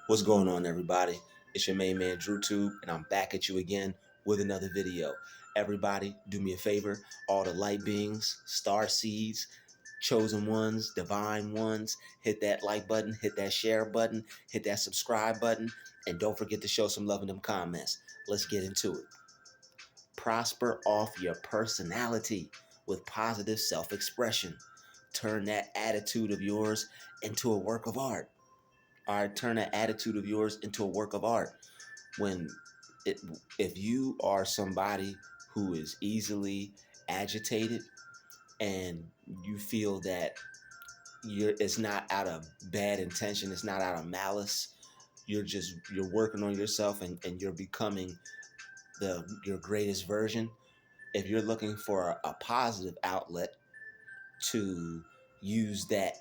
What's going on, everybody? It's your main man, Druuill, and I'm back at you again with another video. Everybody, do me a favor. All the light beings, star seeds, chosen ones, divine ones, hit that like button, hit that share button, hit that subscribe button, and don't forget to show some love in them comments. Let's get into it. Prosper off your personality with positive self-expression. Turn that attitude of yours into a work of art. All right, turn that attitude of yours into a work of art. When it, if you are somebody who is easily agitated and you feel that it's not out of bad intention, it's not out of malice, you're working on yourself and you're becoming your greatest version. If you're looking for a positive outlet to use that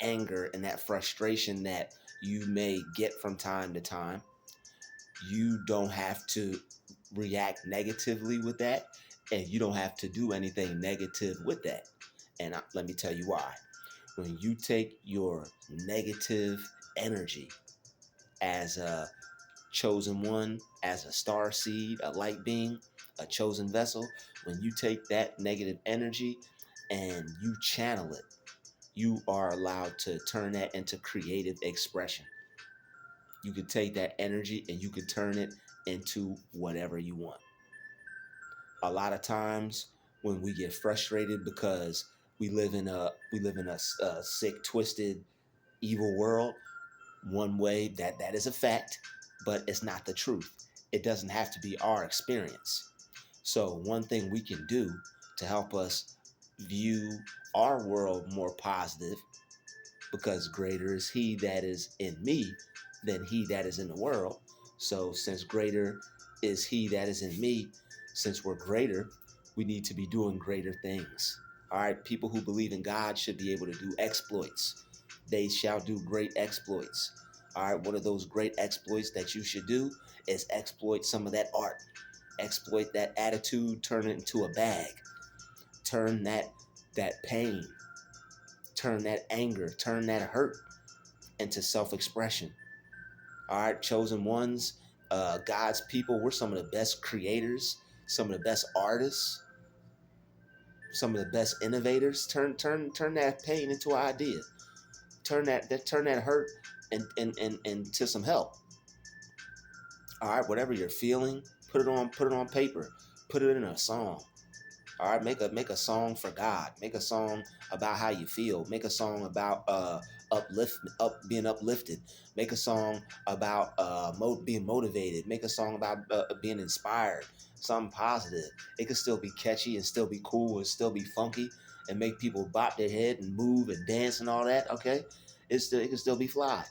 anger and that frustration that you may get from time to time, you don't have to react negatively with that, and you don't have to do anything negative with that. And let me tell you why. When you take your negative energy as a chosen one, as a star seed, a light being, a chosen vessel, when you take that negative energy and you channel it, you are allowed to turn that into creative expression. You could take that energy and you could turn it into whatever you want. A lot of times when we get frustrated because we live in a sick, twisted, evil world, one way that is a fact, but it's not the truth. It doesn't have to be our experience. So one thing we can do to help us view our world more positive, because greater is he that is in me than he that is in the world. So since greater is he that is in me, since we're greater, we need to be doing greater things. All right, people who believe in God should be able to do exploits. They shall do great exploits. All right, one of those great exploits that you should do is exploit some of that art. Exploit that attitude, turn it into a bag. Turn that pain, turn that anger, turn that hurt into self-expression. All right, chosen ones, God's people, we're some of the best creators, some of the best artists, some of the best innovators. Turn that pain into an idea. Turn that hurt and into some help. All right, whatever you're feeling, put it on paper, put it in a song. All right, make a song for God. Make a song about how you feel. Make a song about being uplifted. Make a song about being motivated. Make a song about being inspired. Something positive. It can still be catchy and still be cool and still be funky and make people bop their head and move and dance and all that. Okay, it can still be fly,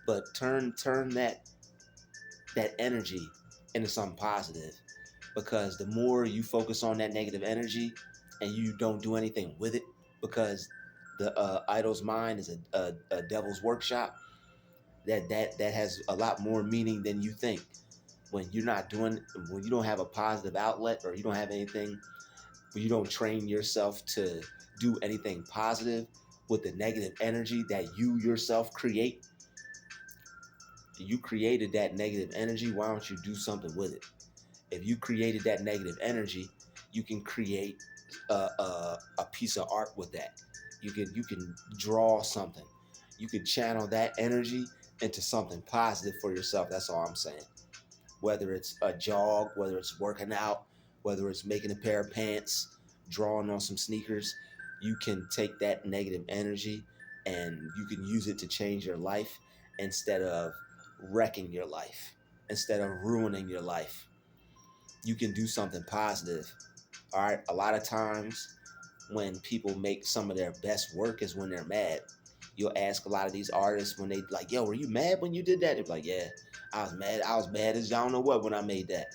but turn that energy into something positive, because the more you focus on that negative energy and you don't do anything with it, because the idol's mind is a devil's workshop, that has a lot more meaning than you think. When you don't have a positive outlet, or you don't have anything, when you don't train yourself to do anything positive with the negative energy that you yourself create, you created that negative energy, why don't you do something with it? If you created that negative energy, you can create a piece of art with that. You can draw something. You can channel that energy into something positive for yourself. That's all I'm saying. Whether it's a jog, whether it's working out, whether it's making a pair of pants, drawing on some sneakers, you can take that negative energy and you can use it to change your life instead of wrecking your life, instead of ruining your life. You can do something positive. All right. A lot of times when people make some of their best work is when they're mad. You'll ask a lot of these artists when they like, yo, were you mad when you did that? They're like, yeah, I was mad. I was mad as I don't know what when I made that.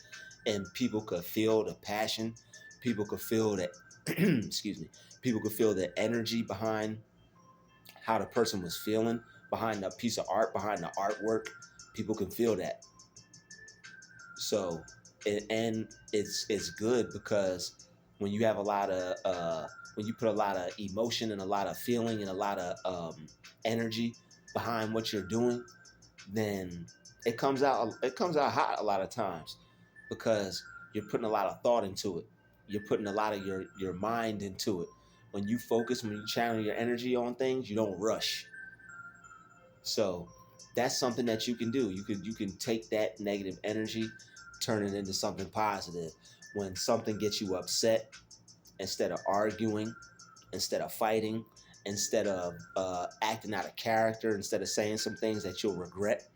And people could feel the passion. People could feel that, excuse me, people could feel the energy behind how the person was feeling, behind the piece of art, behind the artwork. People can feel that. So, and it's good because when you have a lot of when you put a lot of emotion and a lot of feeling and a lot of energy behind what you're doing, then it comes out hot a lot of times because you're putting a lot of thought into it. You're putting a lot of your mind into it. When you focus, when you channel your energy on things, you don't rush. So that's something that you can do. You can take that negative energy, turn it into something positive. When something gets you upset, instead of arguing, instead of fighting, instead of acting out of character, instead of saying some things that you'll regret,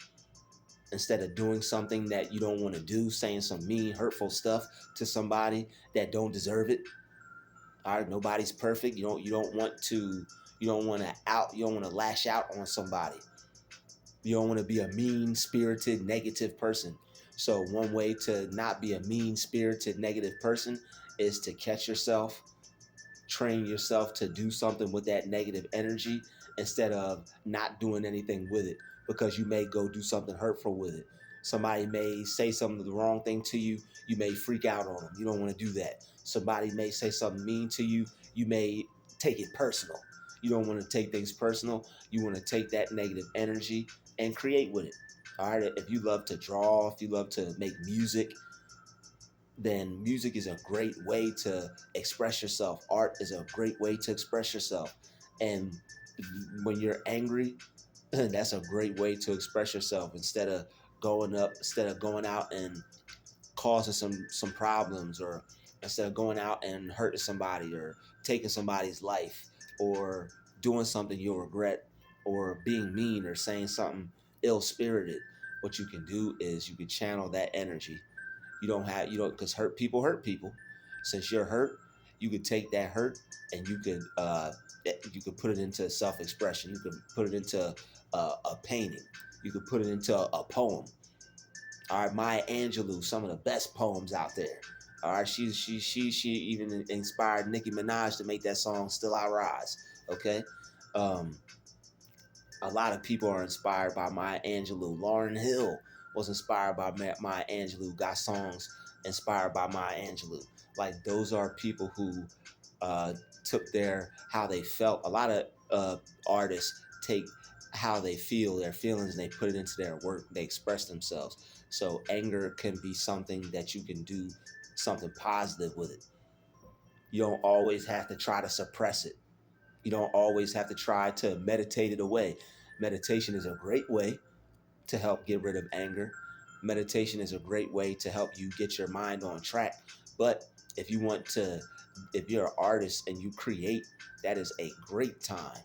instead of doing something that you don't want to do, saying some mean, hurtful stuff to somebody that don't deserve it. All right, nobody's perfect. You don't want to lash out on somebody. You don't want to be a mean spirited negative person. So one way to not be a mean spirited negative person is to catch yourself, train yourself to do something with that negative energy instead of not doing anything with it, because you may go do something hurtful with it. Somebody may say something the wrong thing to you. You may freak out on them. You don't want to do that. Somebody may say something mean to you. You may take it personal. You don't want to take things personal. You want to take that negative energy and create with it. All right. If you love to draw, if you love to make music, then music is a great way to express yourself. Art is a great way to express yourself. And when you're angry, that's a great way to express yourself. Instead of going out and causing some problems, or instead of going out and hurting somebody or taking somebody's life or doing something you'll regret or being mean or saying something ill-spirited, what you can do is you can channel that energy. Because hurt people. Since you're hurt, you could take that hurt and you could put it into self-expression. You could put it into a painting. You could put it into a poem. All right, Maya Angelou, some of the best poems out there. All right, she even inspired Nicki Minaj to make that song "Still I Rise." Okay, um, a lot of people are inspired by Maya Angelou. Lauryn Hill was inspired by Maya Angelou. Got songs inspired by Maya Angelou. Like those are people who uh, took how they felt. A lot of artists take how they feel, their feelings, and they put it into their work. They express themselves. So anger can be something that you can do something positive with it. You don't always have to try to suppress it. You don't always have to try to meditate it away. Meditation is a great way to help get rid of anger. Meditation is a great way to help you get your mind on track. But if you want to, if you're an artist and you create, that is a great time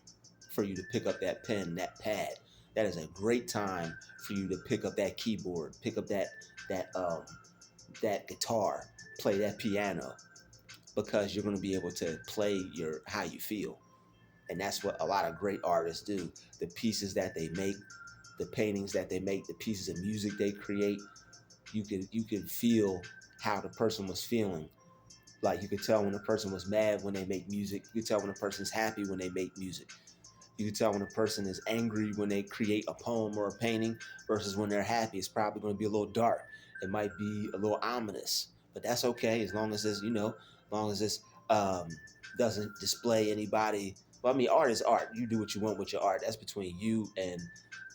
for you to pick up that pen, that pad. That is a great time for you to pick up that keyboard, pick up that that guitar, play that piano, because you're going to be able to play how you feel. And that's what a lot of great artists do. The pieces that they make, the paintings that they make, the pieces of music they create, you can feel how the person was feeling. Like you could tell when a person was mad when they make music. You could tell when a person's happy when they make music. You can tell when a person is angry when they create a poem or a painting versus when they're happy. It's probably going to be a little dark. It might be a little ominous, but that's okay as long as as long as this um, doesn't display anybody. Well, I mean, art is art. You do what you want with your art. That's between you and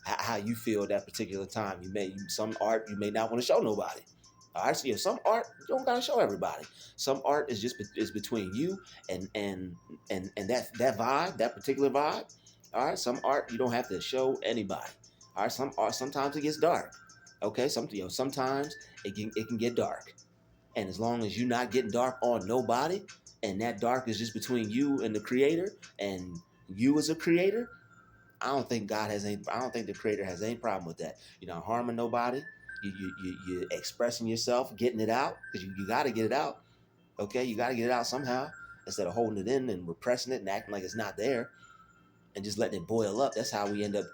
how you feel at that particular time. Some art you may not want to show nobody. All right, so yeah, some art you don't gotta show everybody. Some art is between you and that vibe, that particular vibe. All right, some art you don't have to show anybody. All right, some art sometimes it gets dark. Okay, sometimes it can get dark, and as long as you're not getting dark on nobody, and that dark is just between you and the creator, and you as a creator, I don't think the creator has any problem with that. You're not harming nobody. You're expressing yourself, getting it out because you got to get it out. Okay, you got to get it out somehow instead of holding it in and repressing it and acting like it's not there and just letting it boil up. That's how we end up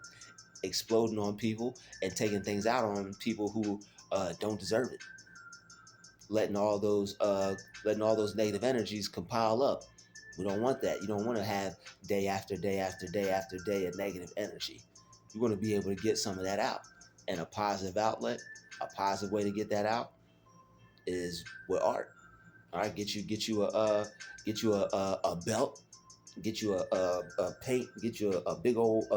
exploding on people and taking things out on people who don't deserve it. Letting all those negative energies compile up. We don't want that. You don't want to have day after day after day after day of negative energy. You want to be able to get some of that out. And a positive outlet, a positive way to get that out is with art. All right, get you a belt, get you a paint, get you a big old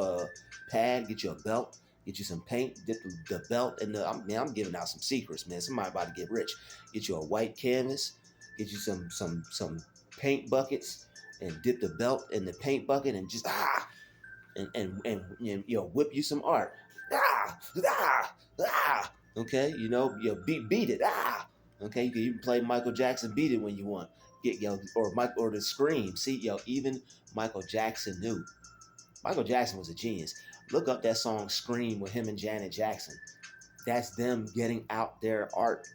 pad, get you a belt, Get you some paint, dip the belt, and I'm giving out some secrets, man. Somebody about to get rich. Get you a white canvas, get you some paint buckets, and dip the belt in the paint bucket, and just and whip you some art. Ah, ah, ah. Okay, beat it. Okay, you can even play Michael Jackson Beat It when you want. Or the Scream. See, even Michael Jackson knew. Michael Jackson was a genius. Look up that song Scream with him and Janet Jackson. That's them getting out their art,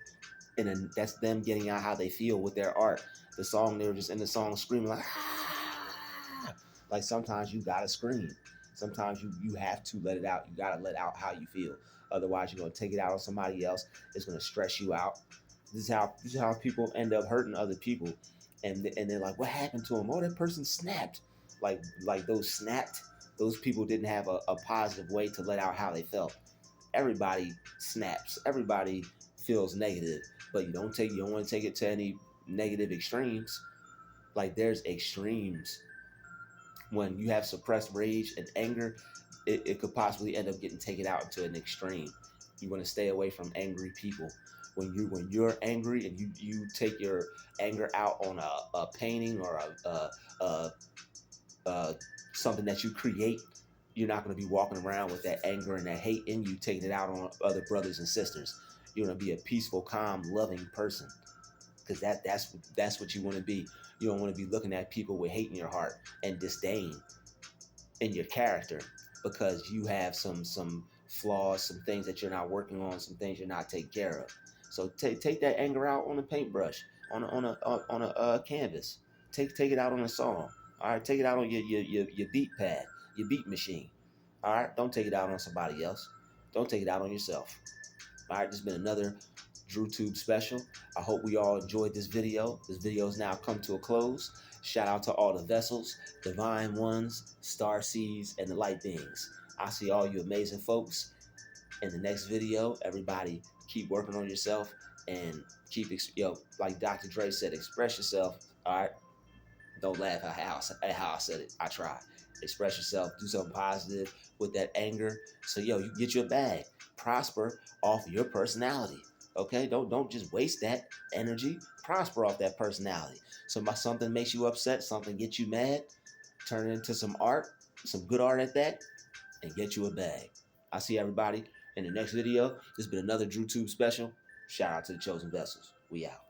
and that's them getting out how they feel with their art. The song, they were just in the song screaming like, ah! Like sometimes you gotta scream. Sometimes you have to let it out. You gotta let out how you feel. Otherwise, you're gonna take it out on somebody else. It's gonna stress you out. This is how people end up hurting other people, and they're like, what happened to him? Oh, that person snapped. Like those snapped. Those people didn't have a positive way to let out how they felt. Everybody snaps. Everybody feels negative, but you don't want to take it to any negative extremes. Like there's extremes. When you have suppressed rage and anger, it could possibly end up getting taken out into an extreme. You want to stay away from angry people. When you're angry and you take your anger out on a painting or a something that you create, you're not going to be walking around with that anger and that hate in you, taking it out on other brothers and sisters. You're going to be a peaceful, calm, loving person, because that's what you want to be. You don't want to be looking at people with hate in your heart and disdain in your character, because you have some flaws, some things that you're not working on, some things you're not taking care of. So take that anger out on a paintbrush, on a canvas. Take it out on a song. All right, take it out on your beat pad, your beat machine. All right, don't take it out on somebody else. Don't take it out on yourself. All right, this has been another DruTube special. I hope we all enjoyed this video. This video has now come to a close. Shout out to all the vessels, divine ones, star seeds, and the light beings. I see all you amazing folks in the next video. Everybody keep working on yourself and like Dr. Dre said, express yourself. All right, don't laugh at how I said it. I tried. Express yourself. Do something positive with that anger. So you can get your bag. Prosper off your personality. Okay, don't just waste that energy. Prosper off that personality. So something makes you upset, something gets you mad, turn it into some art, some good art at that, and get you a bag. I'll see everybody in the next video. This has been another DruTube special. Shout out to the chosen vessels. We out.